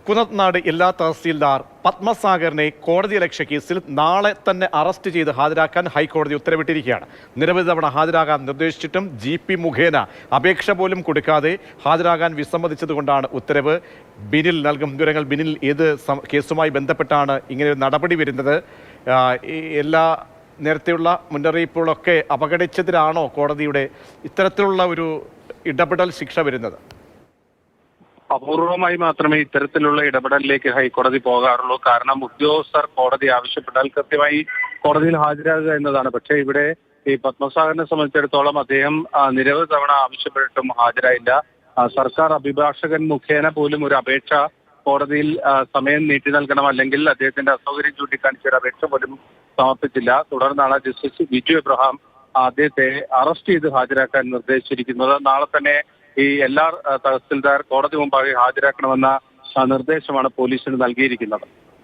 കുന്നത്തനാട് ജില്ലാ തഹസീൽദാർ പത്മസാഗറിനെ കോടതിയലക്ഷ്യ കേസിൽ നാളെ തന്നെ അറസ്റ്റ് ചെയ്ത് ഹാജരാക്കാൻ ഹൈക്കോടതി ഉത്തരവിട്ടിരിക്കുകയാണ്. നിരവധി തവണ ഹാജരാകാൻ നിർദ്ദേശിച്ചിട്ടും GP മുഖേന അപേക്ഷ പോലും കൊടുക്കാതെ ഹാജരാകാൻ വിസമ്മതിച്ചതുകൊണ്ടാണ് ഉത്തരവ്. ബിനിൽ നൽകും വിവരങ്ങൾ. ബിനിൽ, ഏത് കേസുമായി ബന്ധപ്പെട്ടാണ് ഇങ്ങനെ ഒരു നടപടി വരുന്നത്? എല്ലാ നേരത്തെയുള്ള മുന്നറിയിപ്പുകളൊക്കെ അവഗണിച്ചതിനാണോ കോടതിയുടെ ഇത്തരത്തിലുള്ള ഒരു ഇടപെടൽ ശിക്ഷ വരുന്നത്? അപൂർവമായി മാത്രമേ ഇത്തരത്തിലുള്ള ഇടപെടലിലേക്ക് ഹൈക്കോടതി പോകാറുള്ളൂ. കാരണം ഉദ്യോഗസ്ഥർ കോടതി ആവശ്യപ്പെട്ടാൽ കൃത്യമായി കോടതിയിൽ ഹാജരാകുക എന്നതാണ്. പക്ഷേ ഇവിടെ ഈ പത്മസാഗറിനെ സംബന്ധിച്ചിടത്തോളം അദ്ദേഹം നിരവധി തവണ ആവശ്യപ്പെട്ടിട്ടും ഹാജരായില്ല. സർക്കാർ അഭിഭാഷകൻ മുഖേന പോലും ഒരു അപേക്ഷ കോടതിയിൽ സമയം നീട്ടി നൽകണം, അല്ലെങ്കിൽ അദ്ദേഹത്തിന്റെ അസൗകര്യം ചൂണ്ടിക്കാണിച്ച ഒരു അപേക്ഷ പോലും സമർപ്പിച്ചില്ല. തുടർന്നാണ് ജസ്റ്റിസ് ബിജു എബ്രഹാം അദ്ദേഹത്തെ അറസ്റ്റ് ചെയ്ത് ഹാജരാക്കാൻ നിർദ്ദേശിച്ചിരിക്കുന്നത്. നാളെ തന്നെ ഈ എല്ലാ തഹസിൽദാർ കോടതി മുമ്പാകെ ഹാജരാക്കണമെന്ന നിർദ്ദേശമാണ് പോലീസിന് നൽകിയിരിക്കുന്നത്.